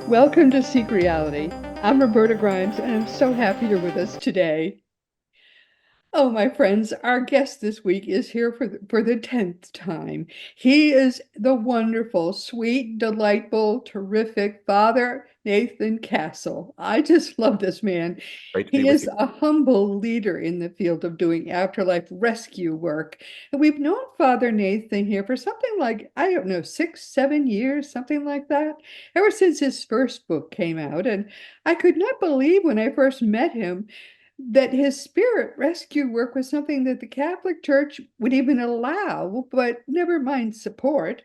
Welcome to Seek Reality. I'm Roberta Grimes, and I'm so happy you're with us today. Oh, my friends, our guest this week is here for the 10th time. He is the wonderful, sweet, delightful, terrific Father Nathan Castle. I just love this man. Great to be He with is you. a humble leader in the field of doing afterlife rescue work. And we've known Father Nathan here for something like, I don't know, 6, 7 years, something like that, ever since his first book came out. And I could not believe when I first met him that his spirit rescue work was something that the Catholic Church would even allow, but never mind support.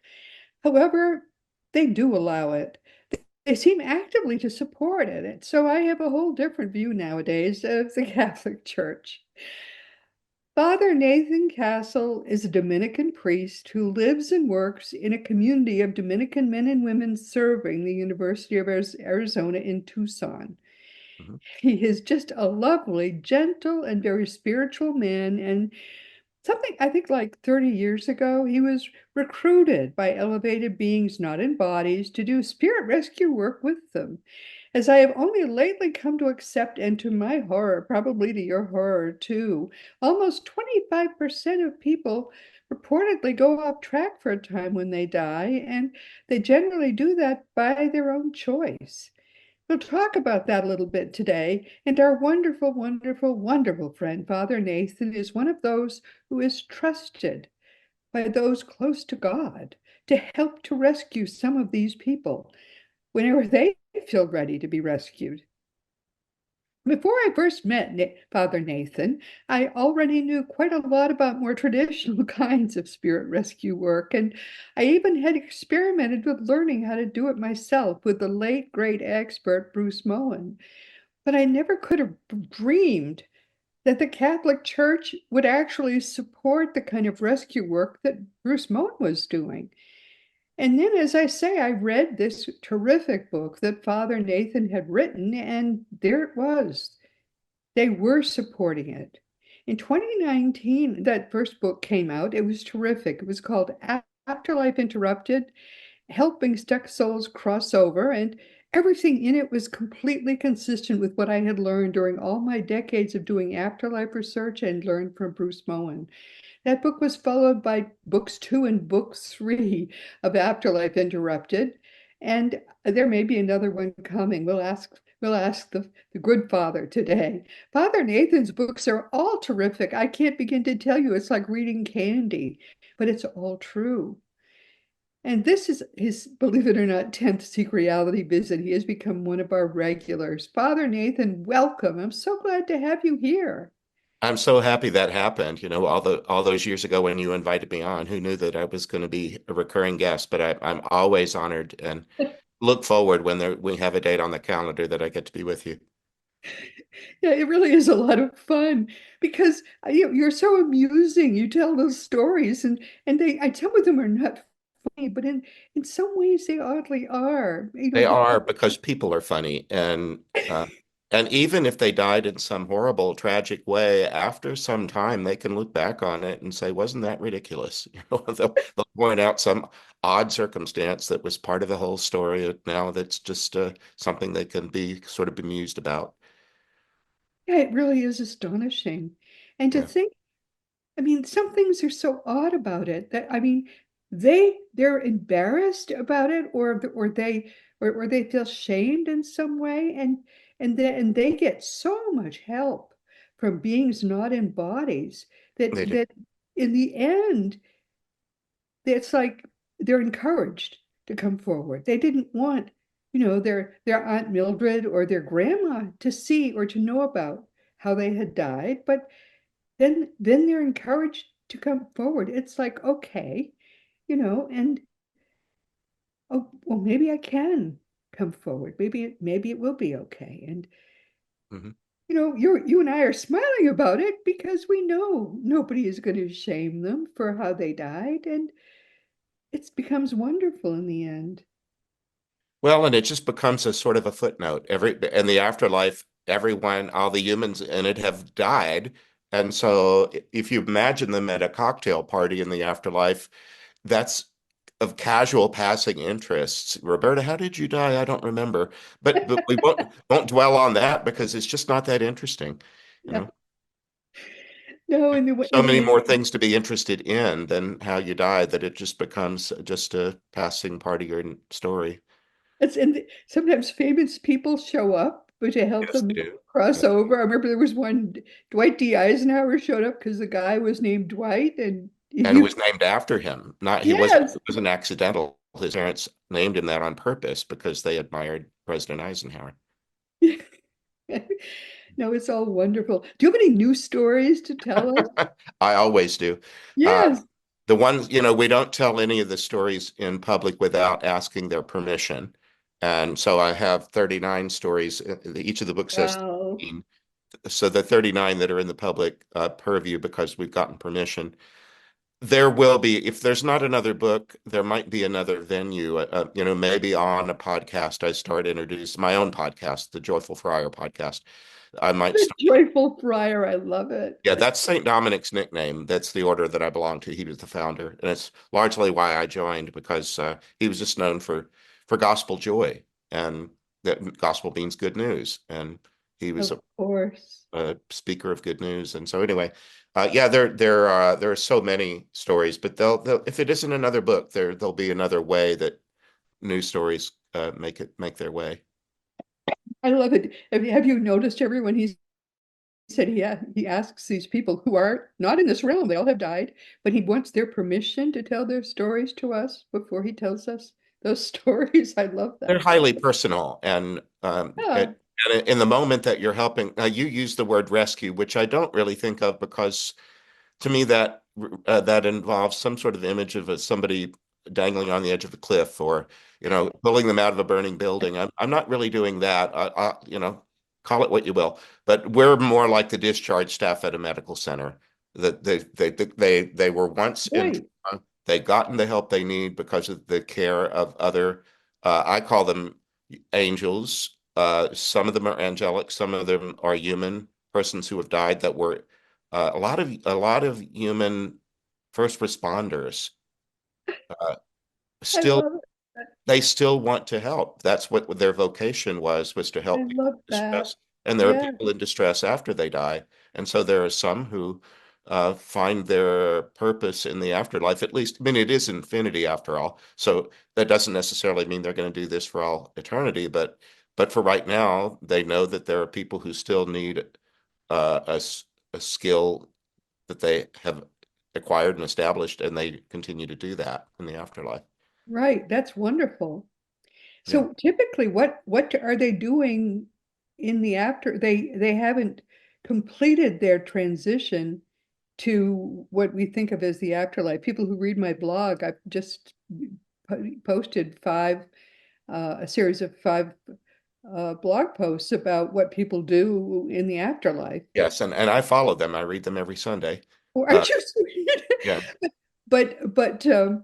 However, they do allow it. They seem actively to support it. And so I have a whole different view nowadays of the Catholic Church. Father Nathan Castle is a Dominican priest who lives and works in a community of Dominican men and women serving the University of Arizona in Tucson. Mhm. He is just a lovely, gentle, and very spiritual man. And something I think like 30 years ago, he was recruited by elevated beings not in bodies to do spirit rescue work with them. As I have only lately come to accept, and to my horror, probably to your horror too, almost 25% of people reportedly go off track for a time when they die, and they generally do that by their own choice. We'll talk about that a little bit today. And our wonderful, wonderful, wonderful friend, Father Nathan, is one of those who is trusted by those close to God to help to rescue some of these people whenever they feel ready to be rescued. Before I first met Father Nathan, I already knew quite a lot about more traditional kinds of spirit rescue work, and I even had experimented with learning how to do it myself with the late great expert Bruce Moen. But I never could have dreamed that the Catholic Church would actually support the kind of rescue work that Bruce Moen was doing. And then, as I say, I read this terrific book that Father Nathan had written, and there it was. They were supporting it. In 2019, that first book came out. It was terrific. It was called Afterlife Interrupted, Helping Stuck Souls Cross Over, and everything in it was completely consistent with what I had learned during all my decades of doing afterlife research and learned from Bruce Moen. That book was followed by books 2 and book 3 of Afterlife Interrupted, and there may be another one coming. We'll ask the good father today. Father Nathan's books are all terrific. I can't begin to tell you. It's like reading candy, but it's all true. And this is his, believe it or not, 10th Seek Reality visit. He has become one of our regulars. Father Nathan, welcome. I'm so glad to have you here. I'm so happy that happened. All those years ago when you invited me on, who knew that I was going to be a recurring guest? But I'm always honored and look forward when we have a date on the calendar that I get to be with you. Yeah, it really is a lot of fun because you're so amusing. You tell those stories, and some of them are not funny, but in some ways they oddly are. They are because people are funny, and even if they died in some horrible, tragic way, after some time they can look back on it and say, "Wasn't that ridiculous?" They'll point out some odd circumstance that was part of the whole story. Now that's just something they can be sort of bemused about. Yeah, it really is astonishing. And to Yeah, think, I mean, some things are so odd about it that I mean, they're embarrassed about it, or they feel shamed in some way, and they get so much help from beings not in bodies they do. that in the end, it's like they're encouraged to come forward. They didn't want, their Aunt Mildred or their grandma to see or to know about how they had died, but then they're encouraged to come forward. It's like, okay, and oh, well, maybe I can come forward. Maybe it will be okay. And Mhm. you and I are smiling about it because we know nobody is going to shame them for how they died, and it becomes wonderful in the end. Well, and it just becomes a sort of a footnote. In the afterlife, everyone, all the humans in it have died. And so if you imagine them at a cocktail party in the afterlife, that's of casual passing interests. Roberta, how did you die? I don't remember. But we won't dwell on that because it's just not that interesting, you No, know. no, So in the many more name. things to be interested in than how you died that it just becomes just a passing part of your story. Sometimes famous people show up, but to help Yes, them they do. cross Yeah. over. I remember there was one, Dwight D. Eisenhower showed up because the guy was named Dwight, and And it he, was named after him. Not he wasn't yes. it wasn't accidental. His parents named him that on purpose because they admired President Eisenhower. No, it's all wonderful. Do you have any news stories to tell us? I always do. Uh, Yes. the ones, we don't tell any of the stories in public without asking their permission. And so I have 39 stories. Each of the books says Wow. 13. So the 39 that are in the public purview because we've gotten permission. There will be, if there's not another book, there might be another venue. Maybe on a podcast, I start introduce my own podcast, the Joyful Friar podcast. I might The start. joyful friar. I love it. Yeah, that's St. Dominic's nickname. That's the order that I belong to. He was the founder, and it's largely why I joined because he was just known for gospel joy, and that gospel means good news, and he was Of course. a speaker of good news. And so anyway, yeah, there are so many stories, but they'll if it isn't another book, there'll be another way that news stories make their way. I love it. Have you noticed everyone he's said he asks these people who are not in this realm, they all have died, but he wants their permission to tell their stories to us before he tells us those stories. I love They're that. highly personal, and Yeah, in the moment that you're helping, you use the word rescue, which I don't really think of because to me that involves some sort of image of somebody dangling on the edge of a cliff or pulling them out of a burning building. I'm not really doing that. Call it what you will, but we're more like the discharge staff at a medical center. That they were once in right. trauma. They've gotten the help they need because of the care of other. I call them angels. Some of them are angelic. Some of them are human persons who have died that were a lot of human first responders uh, I still love it. they still want to help. That's what their vocation was to I help people love in that. distress. And there are Yeah, people in distress after they die. And so there are some who find their purpose in the afterlife. At least, I mean, it is infinity after all. So that doesn't necessarily mean they're going to do this for all eternity, but for right now, they know that there are people who still need a skill that they have acquired and established, and they continue to do that in the afterlife. right. That's wonderful. Yeah. So typically, what are they doing in the after? They haven't completed their transition to what we think of as the afterlife. People who read my blog, I've just posted a series of five blog posts about what people do in the afterlife. Yes, and I follow them. I read them every Sunday. Or Uh, aren't you sweet? yeah. They're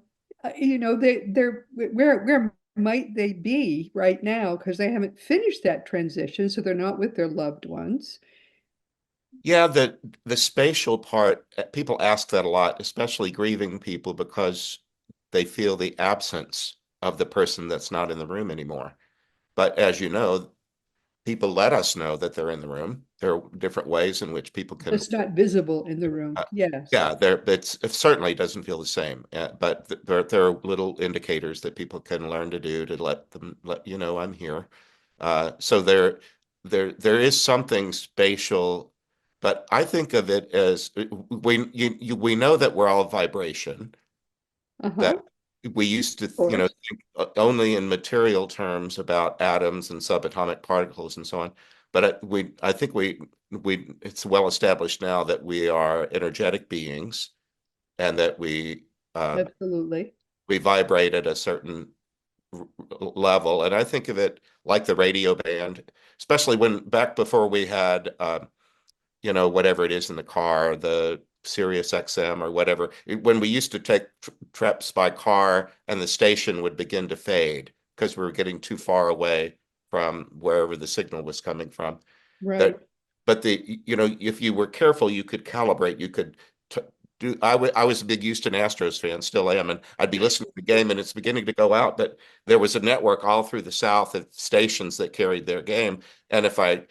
where might they be right now because they haven't finished that transition, so they're not with their loved ones. Yeah, the spatial part, people ask that a lot, especially grieving people, because they feel the absence of the person that's not in the room anymore. But as you know, people let us know that they're in the room. There are different ways in which people can Just not visible in the room. Uh, Yes, yeah, it certainly doesn't feel the same, but there are little indicators that people can learn to do to let you know I'm here. So there is something spatial, but I think of it as we know that we're all vibration. uh-huh, That of we used to course. think only in material terms about atoms and subatomic particles and so on. But I think it's well established now that we are energetic beings and that uh, Absolutely. we vibrate at a certain level. And I think of it like the radio band, especially when back before we had whatever it is in the car, the Sirius XM or whatever. When we used to take trips by car and the station would begin to fade because we were getting too far away from wherever the signal was coming from. Right. That, but if you were careful, you could calibrate. You could t I was a big Houston Astros fan, still am, and I'd be listening to the game, and it's beginning to go out, but there was a network all through the South of stations that carried their game, and if I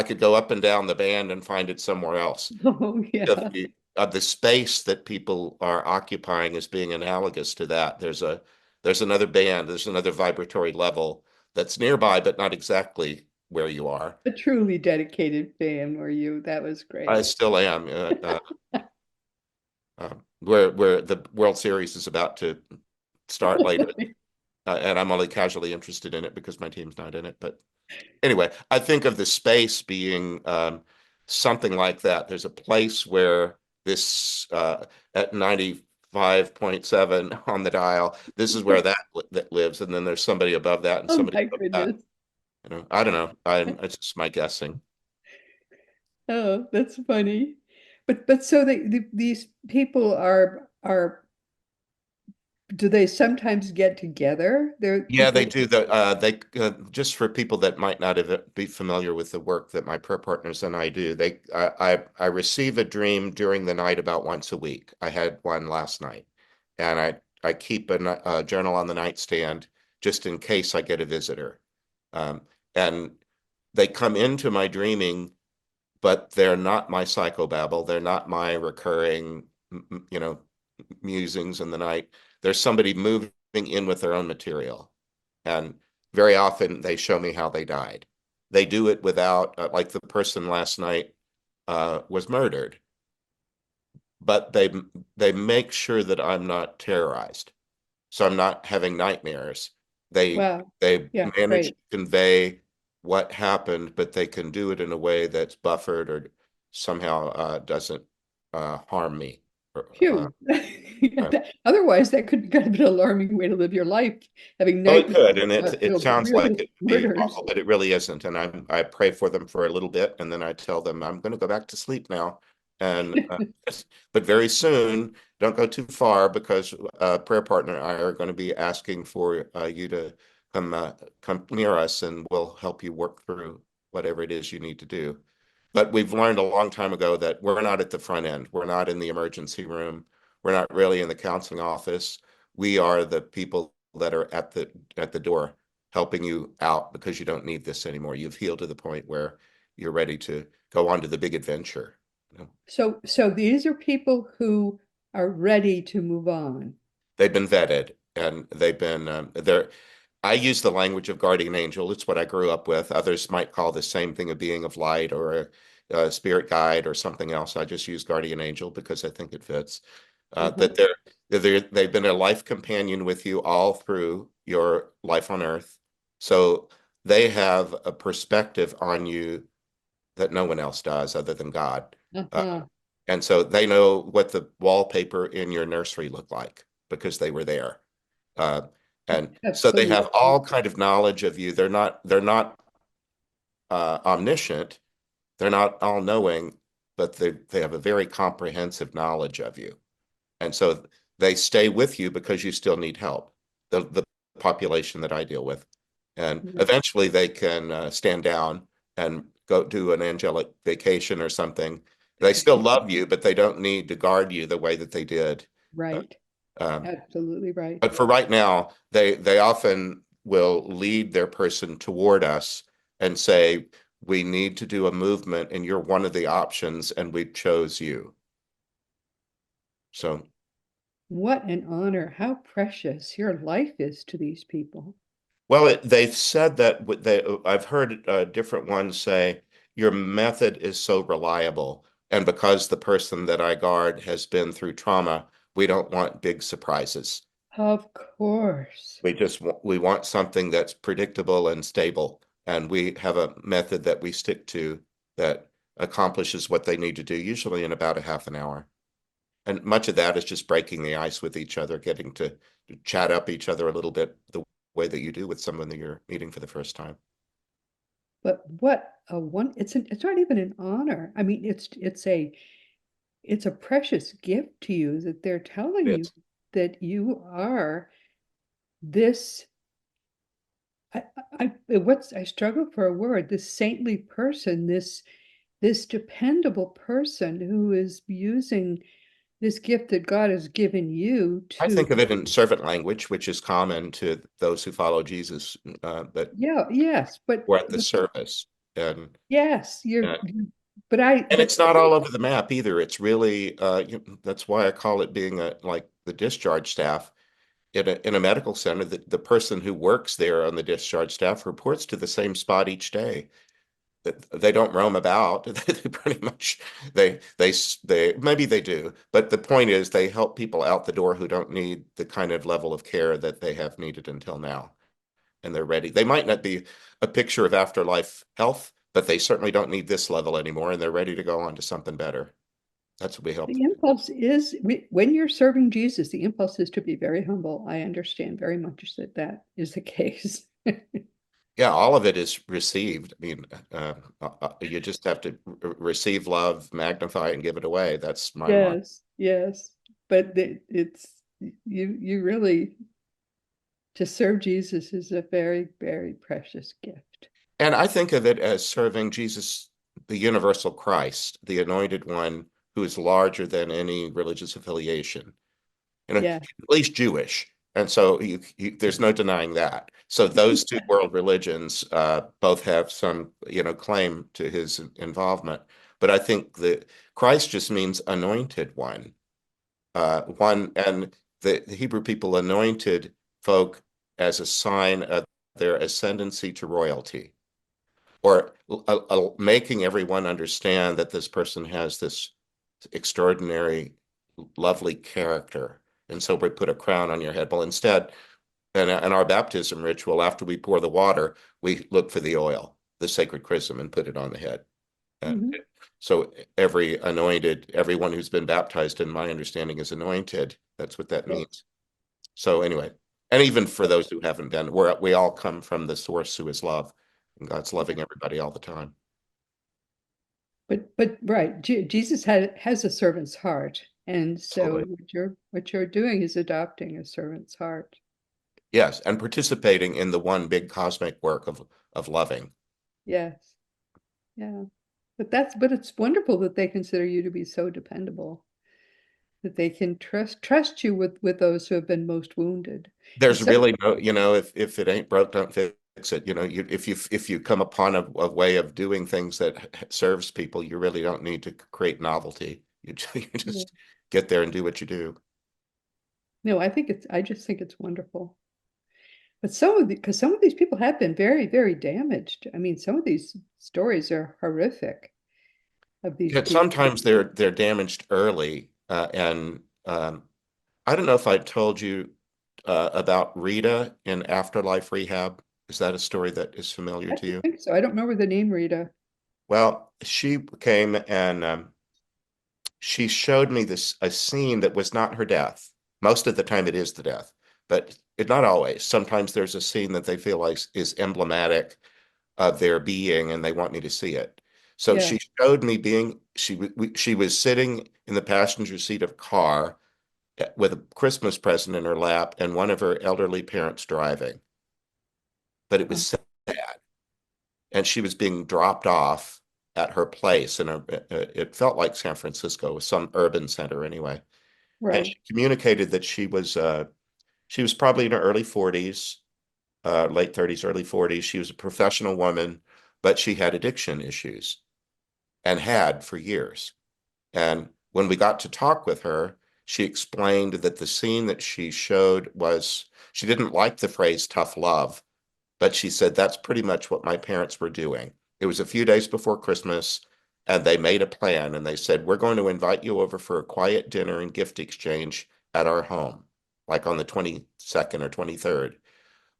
could go up and down the band and find it somewhere else. Oh, Of yeah. the space that people are occupying as being analogous to that. There's another band, there's another vibratory level that's nearby, but not exactly where you are. A truly dedicated fan were you. That was I great. still am. Where the World Series is about to start later, and I'm only casually interested in it because my team's not in it. But anyway, I think of the space being something like that. There's a place where this at 95.7 on the dial, this is where that lives, and then there's somebody above that and Oh somebody my above that. goodness. I don't know. It's just my guessing. Oh, that's funny. But so these people are do they sometimes get together? They're Yeah, they people. do. They just for people that might not have be familiar with the work that my prayer partners and I do. I receive a dream during the night about once a week. I had one last night, and I keep a journal on the nightstand just in case I get a visitor. And they come into my dreaming, but they're not my psychobabble. They're not my recurring, you know, musings in the night. There's somebody moving in with their own material. And very often they show me how they died. They do it without, like the person last night was murdered, but they make sure that I'm not terrorized, so I'm not having nightmares. They Wow. they Yeah, manage to great. convey what happened, but they can do it in a way that's buffered or somehow doesn't harm me. Or, Phew. Otherwise, that could be kind of an alarming way to live your life, having Oh, it nightmares could, and it filled with sounds like real it would be murders. awful, but it really isn't. And I pray for them for a little bit, and then I tell them I'm going to go back to sleep now. And but very soon, don't go too far because prayer partner and I are going to be asking for you to come near us, and we'll help you work through whatever it is you need to do. But we've learned a long time ago that we're not at the front end. We're not in the emergency room. We're not really in the counseling office. We are the people that are at the door helping you out because you don't need this anymore. You've healed to the point where you're ready to go on to the big adventure. You know? So these are people who are ready to move on. They've been vetted and they've been they're I use the language of guardian angel. It's what I grew up with. Others might call the same thing a being of light or a spirit guide or something else. I just use guardian angel because I think it fits. Uh-huh. That they've been a life companion with you all through your life on Earth. So they have a perspective on you that no one else does other than God. Uh, Uh-huh. and so they know what the wallpaper in your nursery looked like because they were there. Uh, and so they have Absolutely. all kind of knowledge of you. They're not omniscient. They're not all knowing, but they have a very comprehensive knowledge of you. And so they stay with you because you still need help, the population that I deal with. And eventually they can stand down and go do an angelic vacation or something. They still love you, but they don't need to guard you the way that they did. Uh, Right. um, Absolutely right. but for right now, they often will lead their person toward us and say, we need to do a movement and you're one of the options and we chose you. So What an honor. How precious your life is to these people. well, they've said that I've heard different ones say your method is so reliable, and because the person that I guard has been through trauma, we don't want big surprises. Of course. We want something that's predictable and stable, and we have a method that we stick to that accomplishes what they need to do, usually in about a half an hour. And much of that is just breaking the ice with each other, getting to chat up each other a little bit the way that you do with someone that you're meeting for the first time. But what a one it's not even an honor. I mean, it's a precious gift to you that they're telling It you is. that you are this I struggle for a word, this saintly person, this dependable person who is using this gift that God has given you I to, think of it in servant language, which is common to those who follow Jesus, but yeah, yes, we're at the service. And, yes, uh, and but it's not all over the map either. It's really, that's why I call it being like the discharge staff. In a medical center, the person who works there on the discharge staff reports to the same spot each day. They don't roam about. They pretty much they maybe they do, but the point is they help people out the door who don't need the kind of level of care that they have needed until now, and they're ready. They might not be a picture of afterlife health, but they certainly don't need this level anymore, and they're ready to go on to something better. That's what we help. the impulse is when you're serving Jesus, the impulse is to be very humble. I understand very much that that is the case. Yeah, all of it is received. I mean, you just have to receive love, magnify it, and give it away. That's my motto. Yes, yes. But it's you really to serve Jesus is a very, very precious gift. And I think of it as serving Jesus, the universal Christ, the anointed one who is larger than any religious affiliation, Yeah. at least Jewish. And so there's no denying that. So those two world religions both have some, claim to his involvement. But I think that Christ just means anointed one. One and the Hebrew people anointed folk as a sign of their ascendancy to royalty, or making everyone understand that this person has this extraordinary, lovely character. And so we put a crown on your head. Well, instead, in our baptism ritual, after we pour the water, we look for the oil, the sacred chrism, and put it on the head. And Mhm. so everyone who's been baptized, in my understanding, is anointed. That's what that Yeah. means. So anyway, and even for those who haven't been, we all come from the source who is love, and God's loving everybody all the time. But right, Jesus has a servant's heart, and so Absolutely. what you're doing is adopting a servant's heart. Yes, and participating in the one big cosmic work of loving. Yes, yeah. But it's wonderful that they consider you to be so dependable, that they can trust you with those who have been most wounded. There's It's so really no, if it ain't broke, don't fix it. If you come upon a way of doing things that serves people, you really don't need to create novelty. You yeah. just get there and do what you do. No, I just think it's wonderful. But because some of these people have been very, very damaged. I mean, some of these stories are horrific of these Yet people. sometimes they're damaged early, and I don't know if I told you about Rita in Afterlife Rehab. Is that a story that is familiar I to don't you? think so. I don't remember the name Rita. Well, she came and she showed me a scene that was not her death. Most of the time, it is the death, but not always. Sometimes there's a scene that they feel like is emblematic of their being, and they want me to see it. So Yeah. she showed me she was sitting in the passenger seat of a car with a Christmas present in her lap and one of her elderly parents driving. But it Oh, was sad, and she was being dropped off at her place, and it felt like San Francisco, some urban center anyway. And right. she communicated that she was probably in her early 40s, late 30s, early 40s. She was a professional woman, but she had addiction issues and had for years. And when we got to talk with her, she explained that the scene that she showed was, she didn't like the phrase tough love, but she said that's pretty much what my parents were doing. It was a few days before Christmas, and they made a plan, and they said, we're going to invite you over for a quiet dinner and gift exchange at our home, like on the 22nd or 23rd.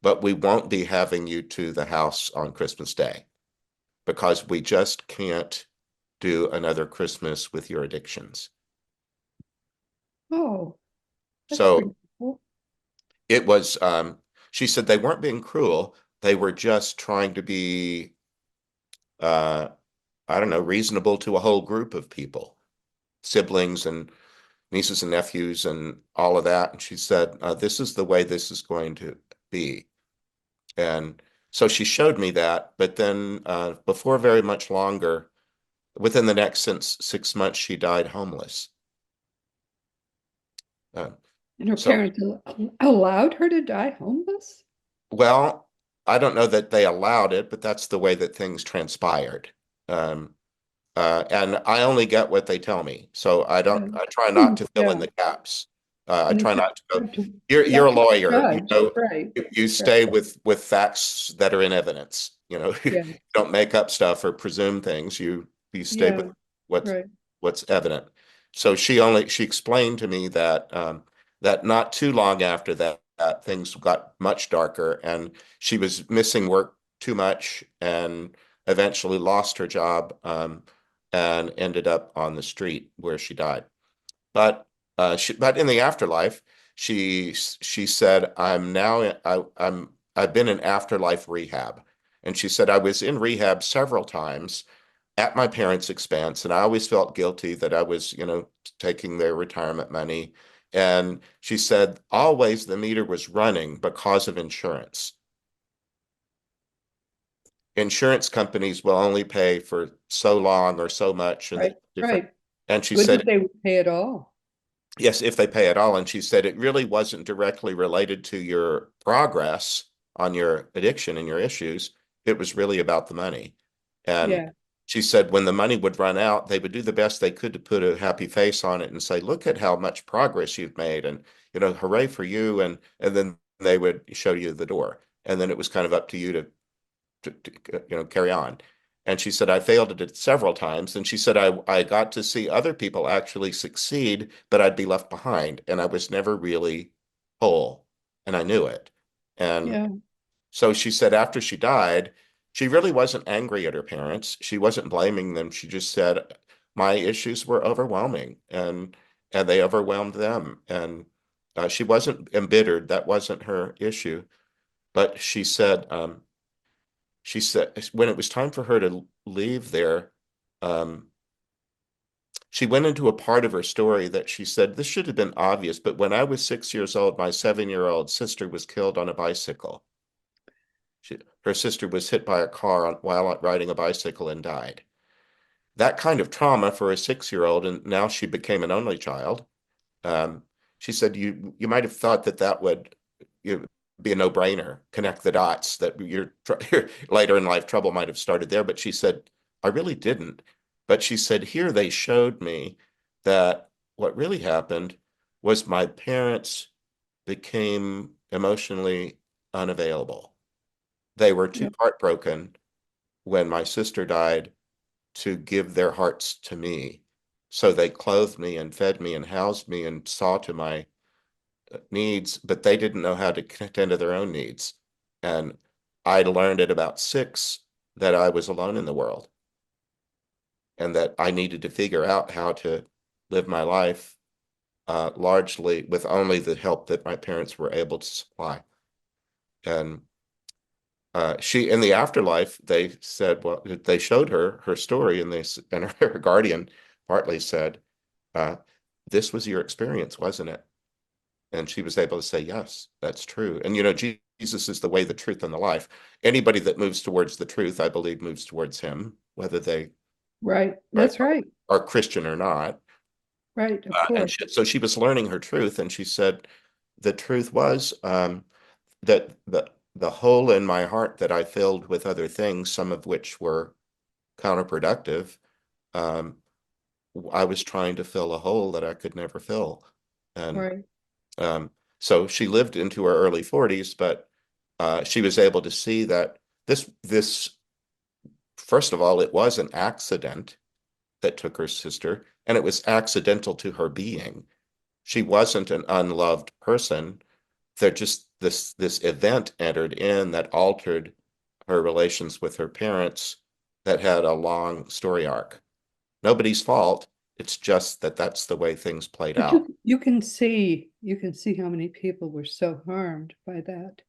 But we won't be having you to the house on Christmas Day because we just can't do another Christmas with your addictions. Oh, that's So pretty cool. it was, she said they weren't being cruel. They were just trying to be, uh, I don't know, reasonable to a whole group of people, siblings and nieces and nephews and all of that. And she said, this is the way this is going to be. And so she showed me that. But then before very much longer, within the next 6 months, she died homeless. Uh, And her so, parents allowed her to die homeless? well, I don't know that they allowed it, but that's the way that things transpired. Um, and I only get what they tell me. So Yeah. I try not to fill in Yeah. the gaps. I And try it's not to go, you're up a to the lawyer, judge. Right. you Right. stay with facts that are in evidence. You Yeah. don't make up stuff or presume things. You stay with Yeah. what's Right. what's evident. So she explained to me that that not too long after that things got much darker, and she was missing work too much and eventually lost her job, and ended up on the street where she died. But but in the afterlife, she said, I've been in afterlife rehab, and she said I was in rehab several times at my parents' expense, and I always felt guilty that I was, taking their retirement money. And she said always the meter was running because of insurance. Insurance companies will only pay for so long or so much, and Right. the different. Right. And she Good said, that they would pay it all. yes, if they pay at all. And she said it really wasn't directly related to your progress on your addiction and your issues. It was really about the money. And Yeah. she said when the money would run out, they would do the best they could to put a happy face on it and say, look at how much progress you've made. And, hooray for you. And then they would show you the door. And then it was kind of up to you to carry on. And she said, I failed at it several times. And she said, I got to see other people actually succeed, but I'd be left behind. And I was never really whole. And I knew it. And Yeah. so she said, after she died, she really wasn't angry at her parents. She wasn't blaming them. She just said, my issues were overwhelming, and they overwhelmed them. And she wasn't embittered. That wasn't her issue. But she said when it was time for her to leave there, um, she went into a part of her story that she said, this should have been obvious, but when I was 6 years old, my 7-year-old sister was killed on a bicycle. Her sister was hit by a car while riding a bicycle and died. That kind of trauma for a 6-year-old, and now she became an only child. Um, she said you might have thought that would you, be a no-brainer, connect the dots, that your later in life trouble might have started there. But she said, I really didn't. But she said, here they showed me that what really happened was my parents became emotionally unavailable. They were Yeah. too heartbroken when my sister died to give their hearts to me. So they clothed me and fed me and housed me and saw to my needs, but they didn't know how to tend to their own needs. And I learned at about 6 that I was alone in the world and that I needed to figure out how to live my life, largely with only the help that my parents were able to supply. And she, in the afterlife, they said, well, they showed her story, and and her guardian partly said, uh, "This was your experience, wasn't it?" And she was able to say, yes, that's true. And Jesus is the way, the truth, and the life. Anybody that moves towards the truth, I believe, moves towards him, whether they Right. are, That's right. are Christian or not. Right. Of And course. so she was learning her truth, and she said, the truth was that the hole in my heart that I filled with other things, some of which were counterproductive, um, I was trying to fill a hole that I could never fill. And Right. Um, so she lived into her early 40s, but she was able to see that this first of all, it was an accident that took her sister, and it was accidental to her being. She wasn't an unloved person. There just this event entered in that altered her relations with her parents that had a long story arc. Nobody's fault. It's just that that's the way things played But out. you can see how many people were so harmed by that.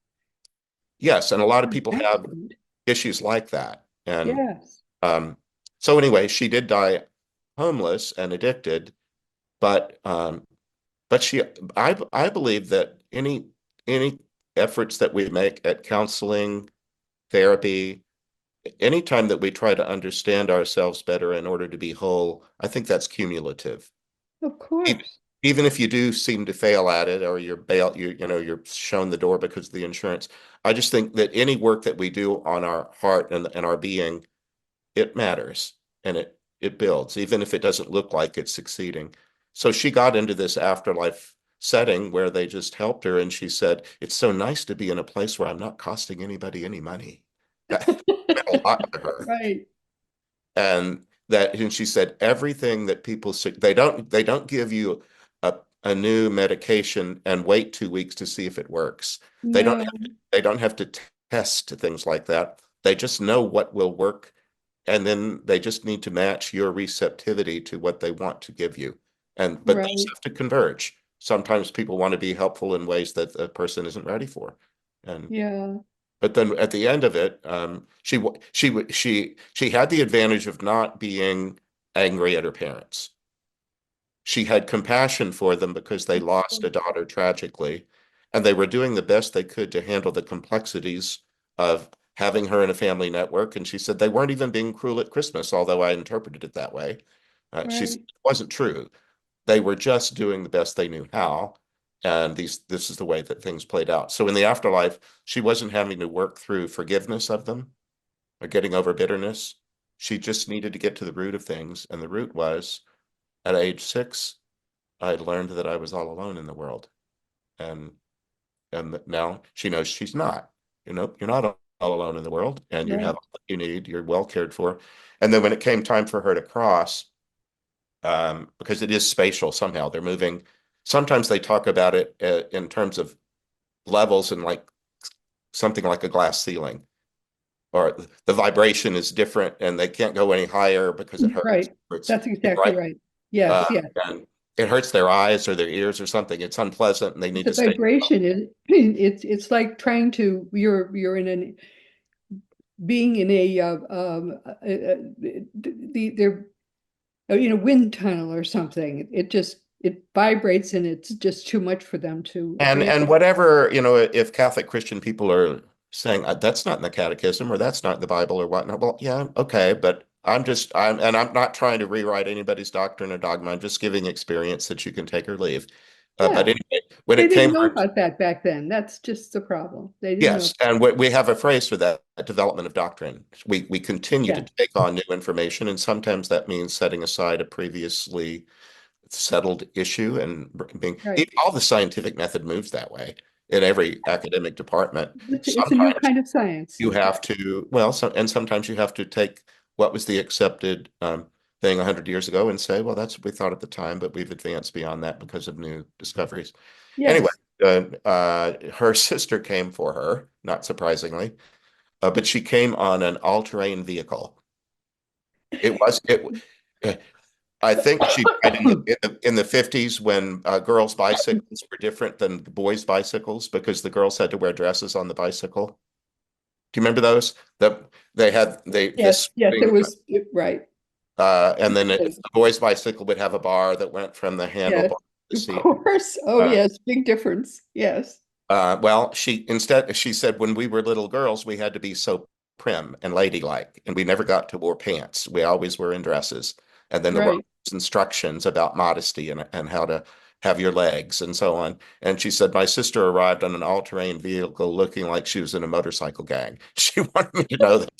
Yes, and a lot of An people have accident. issues like that. And Yes. um, so anyway, she did die homeless and addicted, but I believe that any efforts that we make at counseling, therapy, anytime that we try to understand ourselves better in order to be whole, I think that's cumulative. Of E- course. even if you do seem to fail at it or you're shown the door because of the insurance, I just think that any work that we do on our heart and our being, it matters and it builds, even if it doesn't look like it's succeeding. So she got into this afterlife setting where they just helped her, and she said, "It's so nice to be in a place where I'm not costing anybody any money." That meant a lot to her. Right. And she said everything that people say, they don't give you a new medication and wait 2 weeks to see if it works. They don't No, they don't have to test things like that. They just know what will work, and then they just need to match your receptivity to what they want to give you. But those right. have to converge. Sometimes people want to be helpful in ways that a person isn't ready for. And Yeah, but then at the end of it, she had the advantage of not being angry at her parents. She had compassion for them because they lost a daughter tragically, and they were doing the best they could to handle the complexities of having her in a family network. And she said they weren't even being cruel at Christmas, although I interpreted it that way. She said right. it wasn't true. They were just doing the best they knew how. And this is the way that things played out. So in the afterlife, she wasn't having to work through forgiveness of them or getting over bitterness. She just needed to get to the root of things. And the root was at age 6, I had learned that I was all alone in the world. And now she knows she's not. You're not all alone in the world, and you have Right. all you need. You're well cared for. And then when it came time for her to cross, because it is spatial somehow. They're moving. Sometimes they talk about it in terms of levels and like something like a glass ceiling, or the vibration is different and they can't go any higher because it hurts. Right. It's That's exactly right. right. Yes, yes. And it hurts their eyes or their ears or something. It's unpleasant and they need The to stay. vibration is it's like trying to you're in an being in a they're in a wind tunnel or something. It vibrates and it's just too much for them to And handle. whatever, if Catholic Christian people are saying that's not in the catechism or that's not in the Bible or whatnot, well, yeah, okay, but I'm not trying to rewrite anybody's doctrine or dogma. I'm just giving experience that you can take or leave. But Yeah, anyway, when they it came didn't know for about that back then. That's just the problem. They didn't know. yes, and we have a phrase for that, development of doctrine. We continue to Yeah, take on new information, and sometimes that means setting aside a previously settled issue and being right. all the scientific method moves that way in every academic department. It's a new Sometimes kind of science. you have to, well, and sometimes you have to take what was the accepted thing 100 years ago and say, well, that's what we thought at the time, but we've advanced beyond that because of new discoveries. Anyway, Yes. her sister came for her, not surprisingly, but she came on an all-terrain vehicle. It was it. I think she died in the 50s when girls' bicycles were different than the boys' bicycles because the girls had to wear dresses on the bicycle. Do you remember those? That they had Yes, this yes, thing, it was right. and then the boys' bicycle would have a bar that went from the Yes, handlebar to the of seat. course. Oh, Uh, yes, big difference. Yes. well, she said when we were little girls, we had to be so prim and ladylike, and we never got to wear pants. We always were in dresses. And then there were Right. instructions about modesty and how to have your legs and so on. And she said, my sister arrived on an all-terrain vehicle looking like she was in a motorcycle gang. She wanted me to know that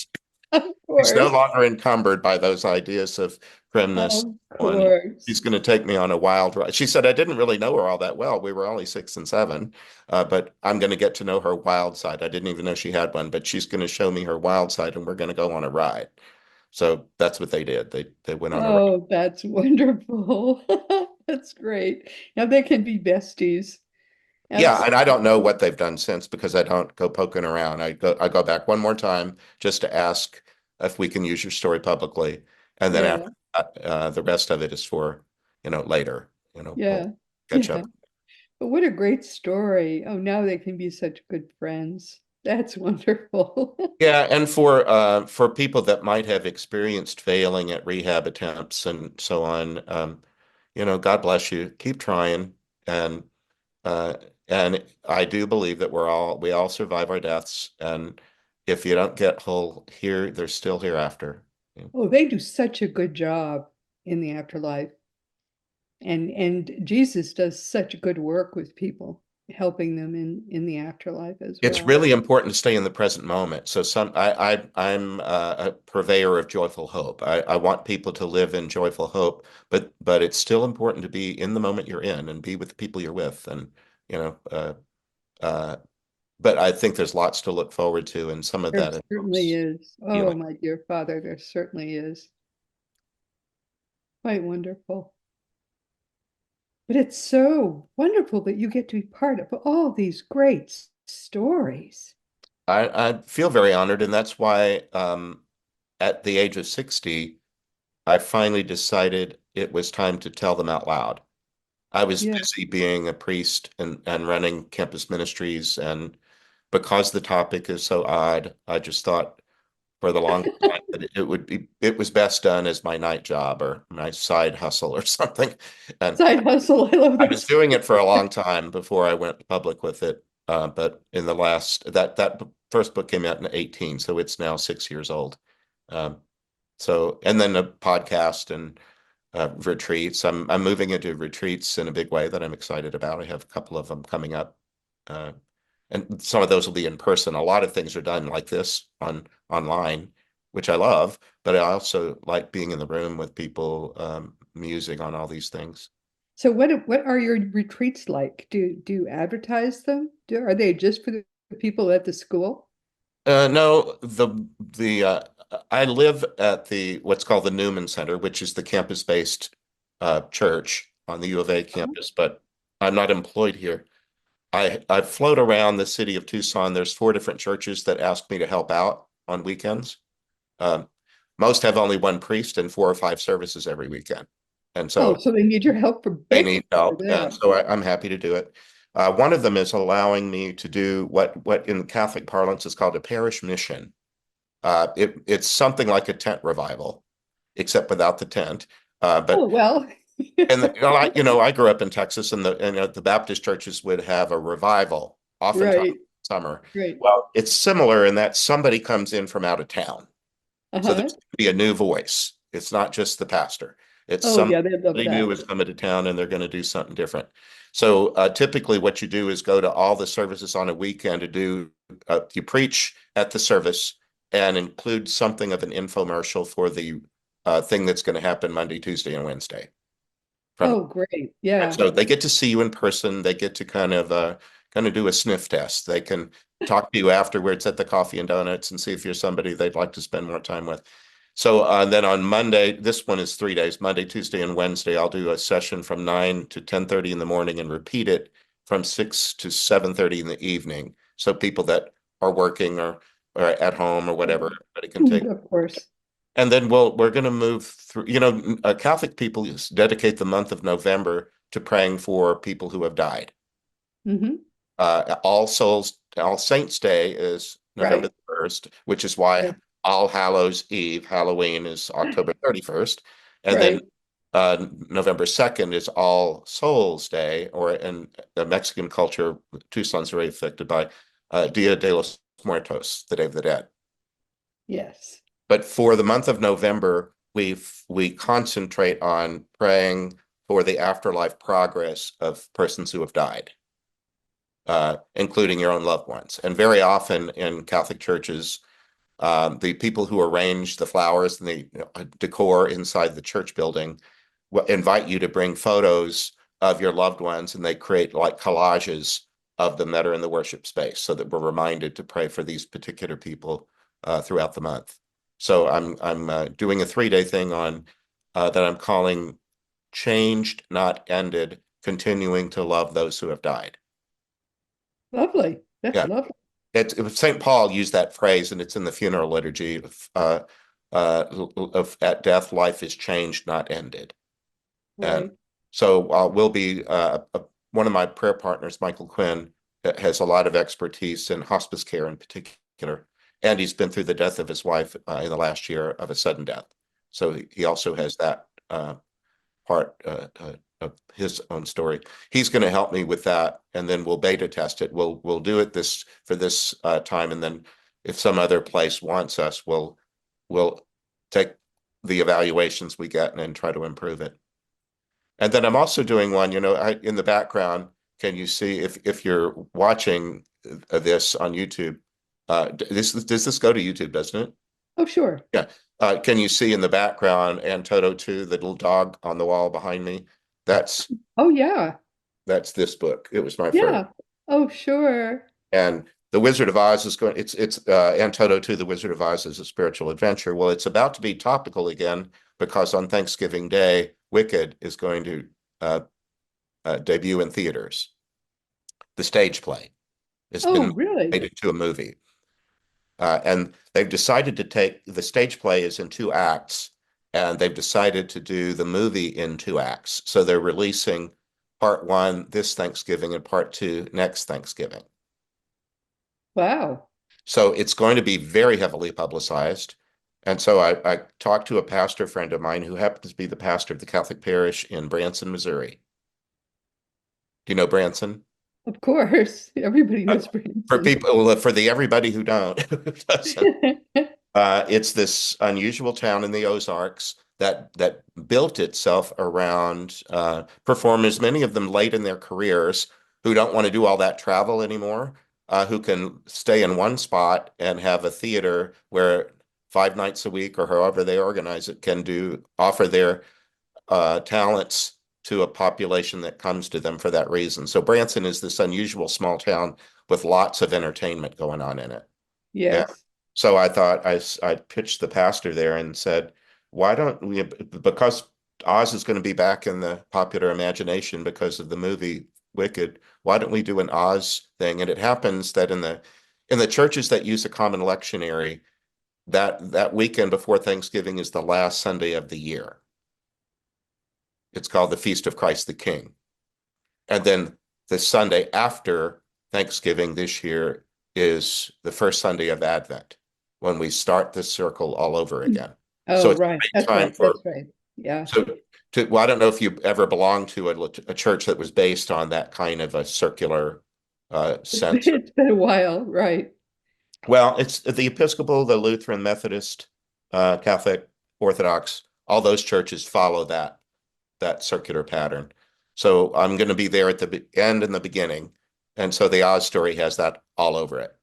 Of she's no course. longer encumbered by those ideas of primness. Of And she's course. going to take me on a wild ride. She said, I didn't really know her all that well. We were only 6 and 7, but I'm going to get to know her wild side. I didn't even know she had one, but she's going to show me her wild side and we're going to go on a ride. So that's what they did. They went on a ride. Oh, that's wonderful. That's great. Now they can be besties. Yeah, and I Absolutely. don't know what they've done since because I don't go poking around. I go back one more time just to ask if we can use your story publicly, and then Yeah. after that, the rest of it is for later. We'll Yeah. catch Yeah. up. But what a great story. Oh, now they can be such good friends. That's wonderful. Yeah, and for people that might have experienced failing at rehab attempts and so on, God bless you. Keep trying, and uh, and I do believe that we all survive our deaths, and if you don't get whole here, there's still hereafter. Oh, they do such a good job in the afterlife. And Jesus does such good work with people, helping them in the afterlife as It's well. really important to stay in the present moment. So I'm a purveyor of joyful hope. I want people to live in joyful hope, but it's still important to be in the moment you're in and be with the people you're with. And you know, uh, but I think there's lots to look forward to, and some of There that certainly involves is. Oh, healing. my dear Father, there certainly is. Quite wonderful. But it's so wonderful that you get to be part of all these great stories. I feel very honored, and that's why at the age of 60, I finally decided it was time to tell them out loud. I was Yeah. busy being a priest and running campus ministries. And because the topic is so odd, I just thought for the longest time that it was best done as my night job or my side hustle or something. And Side hustle. I love I was that. doing it for a long time before I went public with it. But in the last, that first book came out in 18, so it's now 6 years old. Um, and then a podcast and retreats. I'm moving into retreats in a big way that I'm excited about. I have a couple of them coming up, uh, and some of those will be in person. A lot of things are done like this online, which I love, but I also like being in the room with people, musing on all these things. So what are your retreats like? Do you advertise them? Are they just for the people at the school? No, the I live at the what's called the Newman Center, which is the campus-based church on the U of A Uh-huh. campus, but I'm not employed here. I float around the city of Tucson. There's four different churches that ask me to help out on weekends. Um, Most have only one priest and four or five services every weekend, and Oh, so so they need your help for they big need for help, and that. so I'm happy to do it. One of them is allowing me to do what in Catholic parlance is called a parish mission. It's something like a tent revival, except without the tent. Oh, But well. and I grew up in Texas, and the Baptist churches would have a revival, oftentimes Right, in summer. right. Well, it's similar in that somebody comes in from out of town, so there's Uh-huh. going to be a new voice. It's not just the pastor. It's Oh, somebody yeah, they love new that. is coming to town, and they're going to do something different. So typically, what you do is go to all the services on a weekend to do. You preach at the service and include something of an infomercial for the thing that's going to happen Monday, Tuesday, and Wednesday. From Oh, great. and Yeah. so they get to see you in person. They get to kind of do a sniff test. They can talk to you afterwards at the coffee and donuts and see if you're somebody they'd like to spend more time with. So then on Monday, this one is 3 days, Monday, Tuesday, and Wednesday, I'll do a session from 9 to 10:30 in the morning and repeat it from 6 to 7:30 in the evening. So people that are working or at home or whatever, everybody can take. Of course. And then we're going to move through, Catholic people dedicate the month of November to praying for people who have died. Hmm. All Saints Day is November Right. the 1st, which is why Right. All Hallows Eve, Halloween, is October 31st. And then Right. November 2nd is All Souls Day, or in the Mexican culture, Tucson's very affected by Dia de los Muertos, the Day of the Dead. Yes. But for the month of November, we concentrate on praying for the afterlife progress of persons who have died, including your own loved ones. And very often in Catholic churches, the people who arrange the flowers and the decor inside the church building invite you to bring photos of your loved ones, and they create like collages of them that are in the worship space so that we're reminded to pray for these particular people throughout the month. So I'm doing a 3 day thing on that I'm calling Changed, Not Ended, Continuing to Love Those Who Have Died. Lovely. That's Yeah. lovely. St. Paul used that phrase, and it's in the funeral liturgy at death, life is changed, not ended. And Right. so we'll be one of my prayer partners, Michael Quinn, has a lot of expertise in hospice care in particular, and he's been through the death of his wife in the last year of a sudden death. So he also has that part of his own story. He's going to help me with that, and then we'll beta test it. We'll do it this time, and then if some other place wants us, we'll take the evaluations we get and then try to improve it. And then I'm also doing one, in the background, can you see if you're watching this on YouTube? This does this go to YouTube, doesn't it? Oh, sure. Yeah. Can you see in the background and Toto 2, the little dog on the wall behind me? That's Oh, yeah. that's this book. It was my first. Yeah. Oh, sure. And The Wizard of Oz is going, it's and Toto 2, The Wizard of Oz is a spiritual adventure. Well, it's about to be topical again because on Thanksgiving Day, Wicked is going to uh, debut in theaters. The stage play. It's Oh, been really? made into a movie. And they've decided to take the stage play is in two acts, and they've decided to do the movie in two acts. So they're releasing part one this Thanksgiving and part two next Thanksgiving. Wow. So it's going to be very heavily publicized. And so I talked to a pastor friend of mine who happens to be the pastor of the Catholic parish in Branson, Missouri. Do you know Branson? Of course. Everybody Uh, knows for Branson. people, for the everybody who don't, who doesn't. It's this unusual town in the Ozarks that built itself around performers, many of them late in their careers, who don't want to do all that travel anymore, who can stay in one spot and have a theater where 5 nights a week or however they organize it can offer their talents to a population that comes to them for that reason. So Branson is this unusual small town with lots of entertainment going on in it. And Yes. so I thought I pitched the pastor there and said, why don't we, because Oz is going to be back in the popular imagination because of the movie Wicked, why don't we do an Oz thing? And it happens that in the churches that use a common lectionary, that weekend before Thanksgiving is the last Sunday of the year. It's called the Feast of Christ the King. And then the Sunday after Thanksgiving this year is the first Sunday of Advent when we start the circle all over again. So Oh, it's a right. great That's time right. for, That's right. Yeah. so well, I don't know if you ever belonged to a church that was based on that kind of a circular sense. It's been a while, right? Well, it's the Episcopal, the Lutheran, Methodist, Catholic, Orthodox, all those churches follow that circular pattern. So I'm going to be there at the end and the beginning. And so the Oz story has that all over it,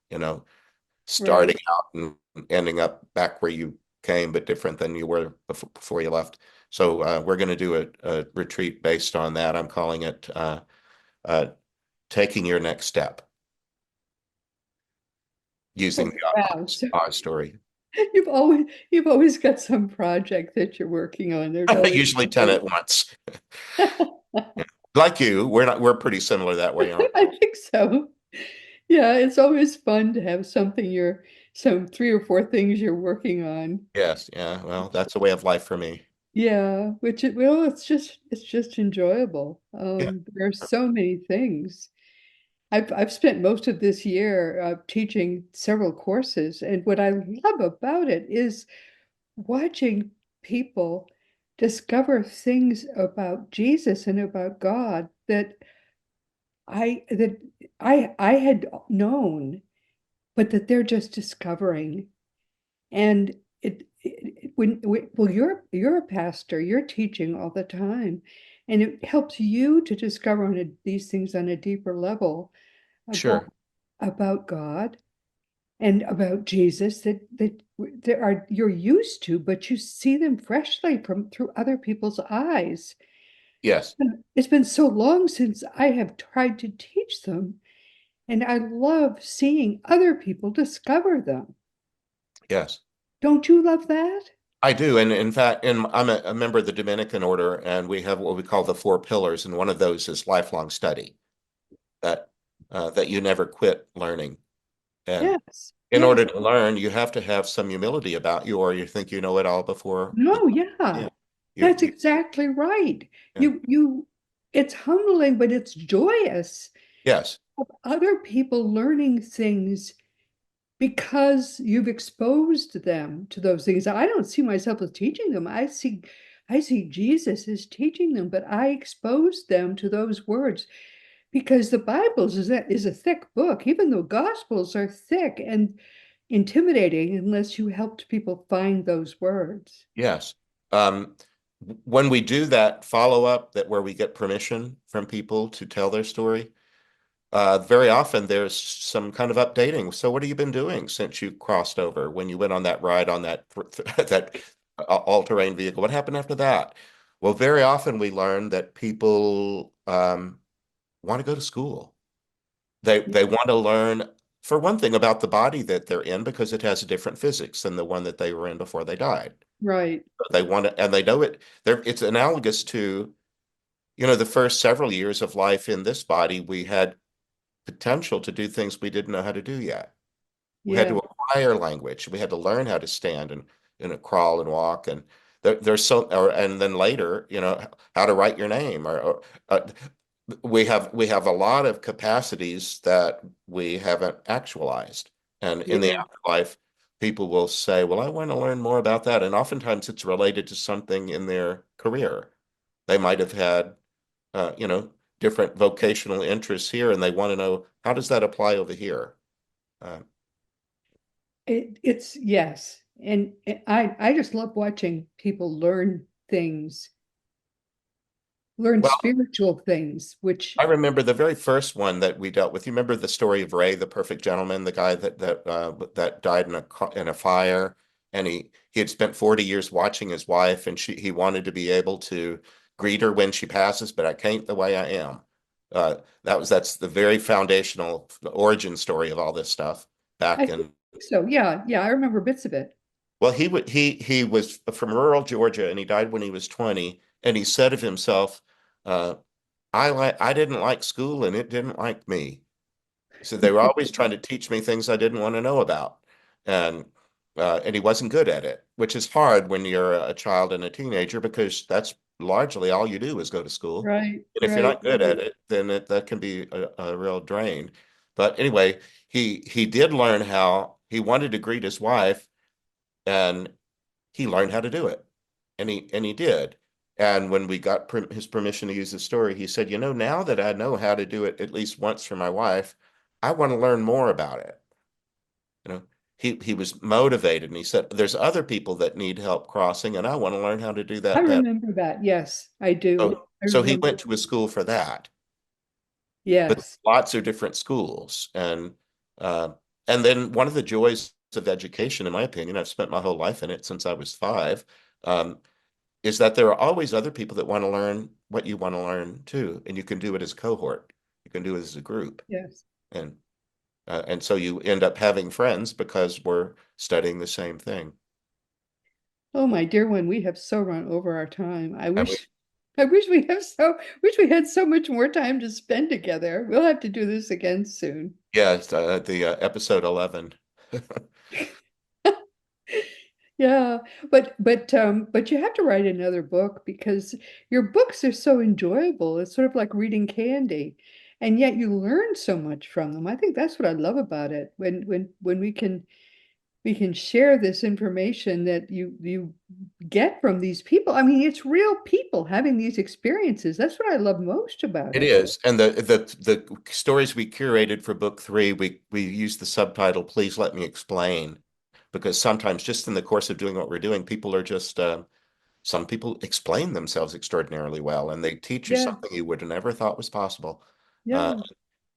starting Right. out and ending up back where you came, but different than you were before you left. So we're going to do a retreat based on that. I'm calling it uh, Taking Your Next Step using Oh, the wow. So Oz story. you've always got some project that you're working on. There's always Usually 10 something. at once. Like you, we're pretty similar that way, aren't I think so. Yeah, it's always fun to have some three or four things you're working on. we? Yes, yeah. Well, that's a way of life for me. Yeah, well, it's just enjoyable. Yeah, There are so many things. I've spent most of this year teaching several courses, and what I love about it is watching people discover things about Jesus and about God that I had known, but that they're just discovering. And well, you're a pastor, you're teaching all the time, and it helps you to discover these things on a deeper level about sure. about God and about Jesus that there are you're used to, but you see them freshly from through other people's eyes. Yes, It's been so long since I have tried to teach them, and I love seeing other people discover them. yes. Don't you love that? I do. And in fact, I'm a member of the Dominican order, and we have what we call the four pillars, and one of those is lifelong study, that that you never quit learning. And Yes, in order yes. to learn, you have to have some humility about you, or you think you know it all before. No, yeah. Yeah. You, That's you, exactly right. yeah. It's humbling, but it's joyous Yes, of other people learning things because you've exposed them to those things. I don't see myself as teaching them. I see Jesus as teaching them, but I expose them to those words because the Bible is a thick book. Even the Gospels are thick and intimidating unless you helped people find those words. yes. Um, when we do that follow up, that where we get permission from people to tell their story, very often there's some kind of updating. So what have you been doing since you crossed over when you went on that ride on that that all-terrain vehicle? What happened after that? Well, very often we learn that people want to go to school. They want to learn, for one thing, about the body that they're in because it has a different physics than the one that they were in before they died. Right. They want to, and they know it. It's analogous to, the first several years of life in this body, we had potential to do things we didn't know how to do yet. We had Yeah. to acquire language. We had to learn how to stand and crawl and walk. And and then later, how to write your name we have a lot of capacities that we haven't actualized. And in the Yeah. afterlife, people will say, well, I want to learn more about that. And oftentimes it's related to something in their career. They might have had, uh, you know, different vocational interests here, and they want to know, how does that apply over here? Uh, It's yes. And I just love watching people learn things, learn well, spiritual things, which I remember the very first one that we dealt with. You remember the story of Ray, the perfect gentleman, the guy that died in a fire, and he had spent 40 years watching his wife, and he wanted to be able to greet her when she passes, but I can't the way I am. That's the very foundational origin story of all this stuff I back think in. so. Yeah. Yeah. I remember bits of it. Well, he was from rural Georgia, and he died when he was 20, and he said of himself, uh, I didn't like school and it didn't like me. So they were always trying to teach me things I didn't want to know about. And and he wasn't good at it, which is hard when you're a child and a teenager because that's largely all you do is go to school. Right. And if you're Right. not good at it, then that can be a real drain. But anyway, he did learn how he wanted to greet his wife, and he learned how to do it. And he did. And when we got his permission to use the story, he said, now that I know how to do it at least once for my wife, I want to learn more about it. You know, he was motivated, and he said, there's other people that need help crossing, and I want to learn how to do I that better. remember that. Yes, I do. I So he remember. went to a school for that. But Yes. lots of different schools. Uh, and then one of the joys of education, in my opinion, I've spent my whole life in it since I was 5, um, is that there are always other people that want to learn what you want to learn too, and you can do it as a cohort. You can do it as a group, Yes. and and so you end up having friends because we're studying the same thing. Oh, my dear one, we have so run over our time. And we, I wish we had so much more time to spend together. We'll have to do this again soon. yeah, it's, the episode 11. Yeah, but you have to write another book because your books are so enjoyable. It's sort of like reading candy, and yet you learn so much from them. I think that's what I love about it. When we can share this information that you get from these people. I mean, it's real people having these experiences. That's what I love most about It it. is, and the stories we curated for book 3, we use the subtitle "Please let me explain," because sometimes just in the course of doing what we're doing, people are just some people explain themselves extraordinarily well, and they teach you Yeah, something you would have never thought was possible. Uh, yeah,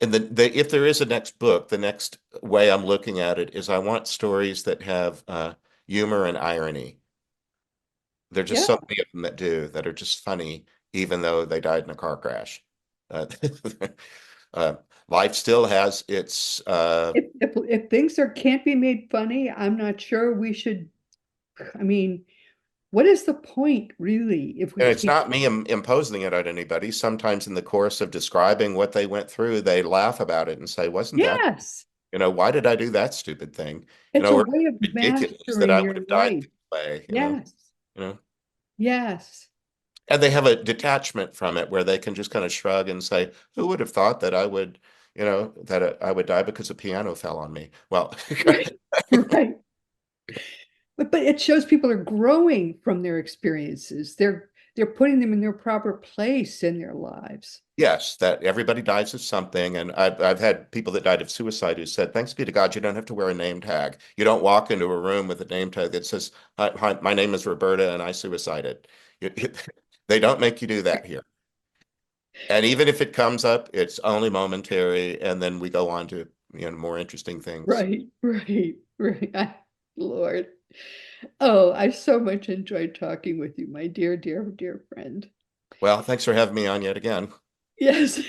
and if there is a next book, the next way I'm looking at it is I want stories that have humor and irony. There are just yeah. so many of them that are just funny, even though they died in a car crash. Uh, uh, life still has its If things are can't be made funny, I'm not sure we should. I mean, what is the point really if we and it's can't? not me imposing it on anybody. Sometimes in the course of describing what they went through, they laugh about it and say, wasn't that, Yes, why did I do that stupid thing? it's a Or way of ridiculous that I mastering would your have died life. this way, Yes, you know. yes, And they have a detachment from it where they can just kind of shrug and say, who would have thought that I would, that I would die because a piano fell on me? Well, right, right. But it shows people are growing from their experiences. They're putting them in their proper place in their lives. yes, that everybody dies of something. And I've had people that died of suicide who said, thanks be to God, you don't have to wear a name tag. You don't walk into a room with a name tag that says, hi, my name is Roberta and I suicided. They don't make you do that here. And even if it comes up, it's only momentary, and then we go on to, more interesting things. Right, right, right. Lord. Oh, I so much enjoyed talking with you, my dear, dear, dear friend. Well, thanks for having me on yet again. Yes.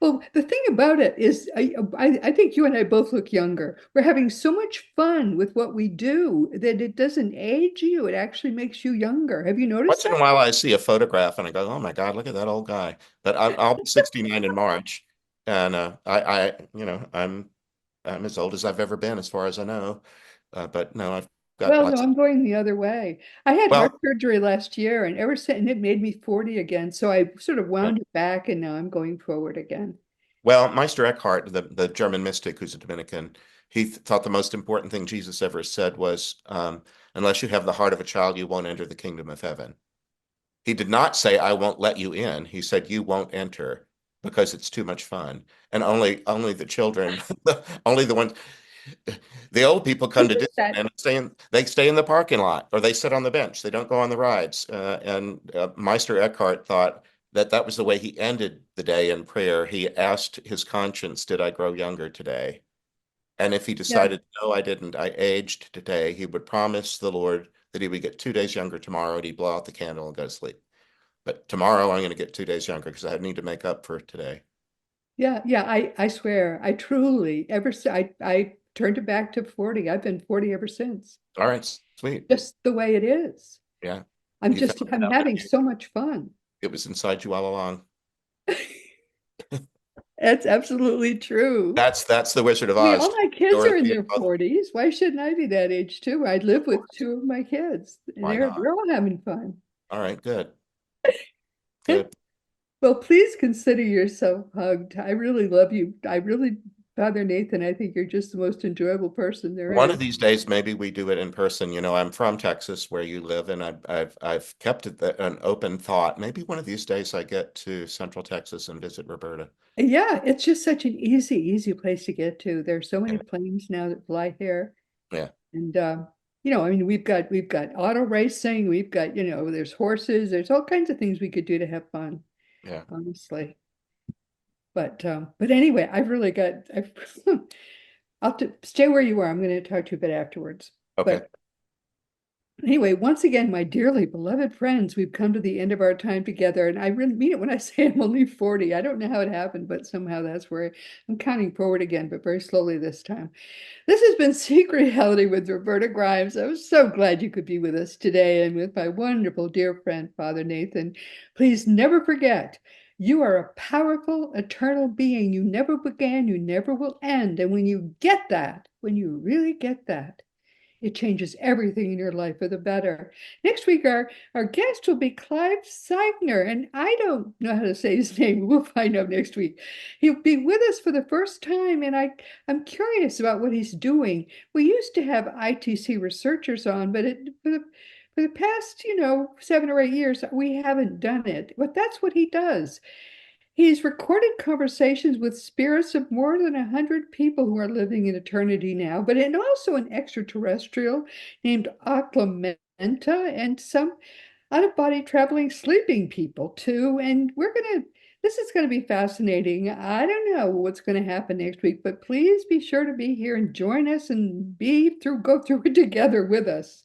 Well, the thing about it is, I think you and I both look younger. We're having so much fun with what we do that it doesn't age you. It actually makes you younger. Have you noticed Once in a that? while, I see a photograph and I go, "Oh my God, look at that old guy." But I'll be 69 in March, and I'm as old as I've ever been, as far as I know. But no, I've got Well, no, lots of. I'm going the other way. I had heart Well, surgery last year, and ever since, and it made me 40 again. So I sort of yeah. wound it back, and now I'm going forward again. Well, Meister Eckhart, the German mystic who's a Dominican, he thought the most important thing Jesus ever said was, "Unless you have the heart of a child, you won't enter the kingdom of heaven." He did not say, "I won't let you in." He said, "You won't enter because it's too much fun." And only the children, only the ones, the old people come to Isn't Disney that and they stay in the parking lot or they sit on the bench. They don't go on the rides. And Meister Eckhart thought that that was the way he ended the day in prayer. He asked his conscience, "Did I grow younger today?" And if he Yeah, decided, "No, I didn't, I aged today," he would promise the Lord that he would get 2 days younger tomorrow, and he'd blow out the candle and go to sleep. But tomorrow I'm going to get 2 days younger because I need to make up for today. yeah, yeah. I swear, I truly I turned it back to 40. I've been 40 ever since. All right, sweet. Just the way it is. Yeah. You found it I'm out, having didn't you? so much fun. It was inside you all along. That's absolutely true. That's the Wizard of I mean, Oz. all my kids are in Dorothy and their both, 40s. Why shouldn't I be that age too? I of live with course. two of my kids, and Why not? they're all having fun. All right, good. Good. Well, please consider yourself hugged. I really love you. I really, Father Nathan, I think you're just the most enjoyable person there One is. of these days, maybe we do it in person. I'm from Texas, where you live, and I've kept it an open thought. Maybe one of these days I get to Central Texas and visit Roberta. Yeah, it's just such an easy, easy place to get to. There's so Yeah. many planes now that fly here. Yeah. And I mean, we've got auto racing, we've got, there's horses, there's all kinds of things we could do to have fun, Yeah. honestly. But anyway, I'll have to stay where you are. I'm going to talk to you a bit afterwards. Okay. But anyway, once again, my dearly beloved friends, we've come to the end of our time together, and I really mean it when I say I'm only 40. I don't know how it happened, but somehow that's where I'm counting forward again, but very slowly this time. This has been Secret Reality with Roberta Grimes. I'm so glad you could be with us today and with my wonderful dear friend, Father Nathan. Please never forget, you are a powerful, eternal being. You never began, you never will end. And when you get that, when you really get that, it changes everything in your life for the better. Next week, our guest will be Clive Seigner, and I don't know how to say his name. We'll find out next week. He'll be with us for the first time, and I'm curious about what he's doing. We used to have ITC researchers on, but for the past, 7 or 8 years, we haven't done it. But that's what he does. He's recorded conversations with spirits of more than 100 people who are living in eternity now, but and also an extraterrestrial named Aklamenta and some out-of-body traveling sleeping people too. And this is going to be fascinating. I don't know what's going to happen next week, but please be sure to be here and join us and go through it together with us.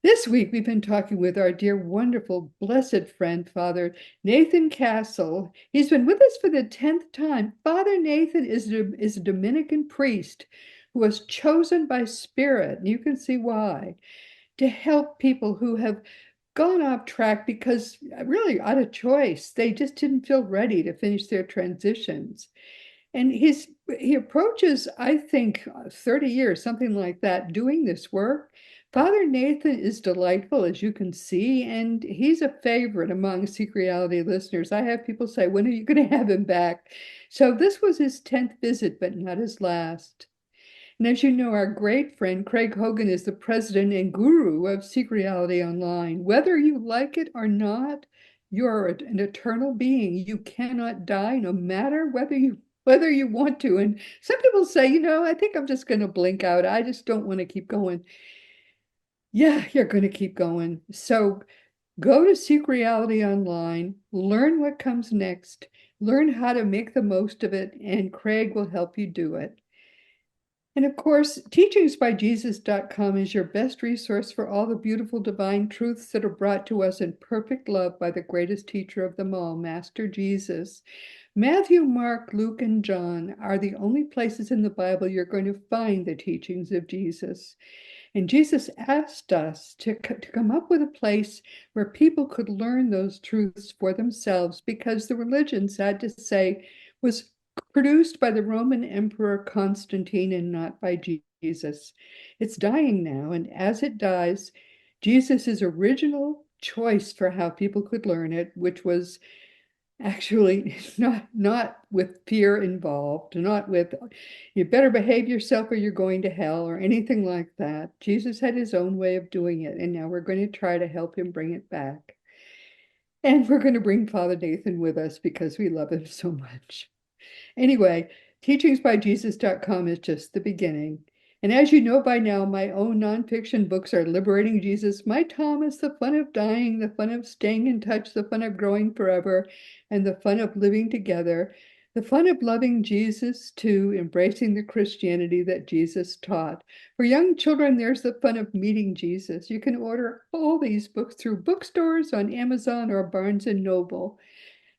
This week, we've been talking with our dear, wonderful, blessed friend, Father Nathan Castle. He's been with us for the 10th time. Father Nathan is a Dominican priest who was chosen by Spirit, and you can see why, to help people who have gone off track because really out of choice. They just didn't feel ready to finish their transitions. And he approaches, I think, 30 years, something like that, doing this work. Father Nathan is delightful, as you can see, and he's a favorite among Seek Reality listeners. I have people say, when are you going to have him back? So this was his 10th visit, but not his last. And as you know, our great friend Craig Hogan is the president and guru of Seek Reality Online. Whether you like it or not, you're an eternal being. You cannot die, no matter whether you want to. And some people say, I think I'm just going to blink out. I just don't want to keep going. Yeah, you're going to keep going. So Go to Seek Reality online, learn what comes next, learn how to make the most of it, and Craig will help you do it. And of course, teachingsbyjesus.com is your best resource for all the beautiful divine truths that are brought to us in perfect love by the greatest teacher of them all, Master Jesus. Matthew, Mark, Luke, and John are the only places in the Bible you're going to find the teachings of Jesus. And Jesus asked us to come up with a place where people could learn those truths for themselves because the religion, sad to say, was produced by the Roman Emperor Constantine and not by Jesus. It's dying now, and as it dies, Jesus' original choice for how people could learn it, which was actually not with fear involved, not with you better behave yourself or you're going to hell or anything like that. Jesus had his own way of doing it, and now we're going to try to help him bring it back. And we're going to bring Father Nathan with us because we love him so much. Anyway, teachingsbyjesus.com is just the beginning. And as you know by now, my own nonfiction books are Liberating Jesus, My Thomas, The Fun of Dying, The Fun of Staying in Touch, The Fun of Growing Forever, and The Fun of Living Together, The Fun of Loving Jesus too, Embracing the Christianity that Jesus taught. For young children, there's The Fun of Meeting Jesus. You can order all these books through bookstores on Amazon or Barnes and Noble.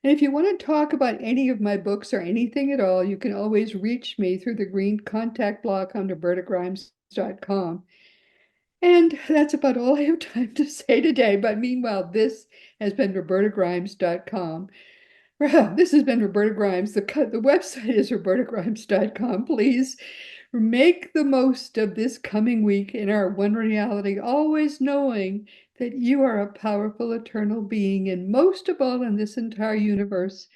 And if you want to talk about any of my books or anything at all, you can always reach me through the green contact block on robertagrimes.com. And that's about all I have time to say today. But meanwhile, this has been robertagrimes.com. This has been Roberta Grimes. The website is robertagrimes.com. Please make the most of this coming week in our one reality, always knowing that you are a powerful eternal being. And most of all, in this entire universe,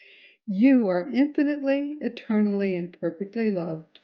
you are infinitely, eternally, and perfectly loved.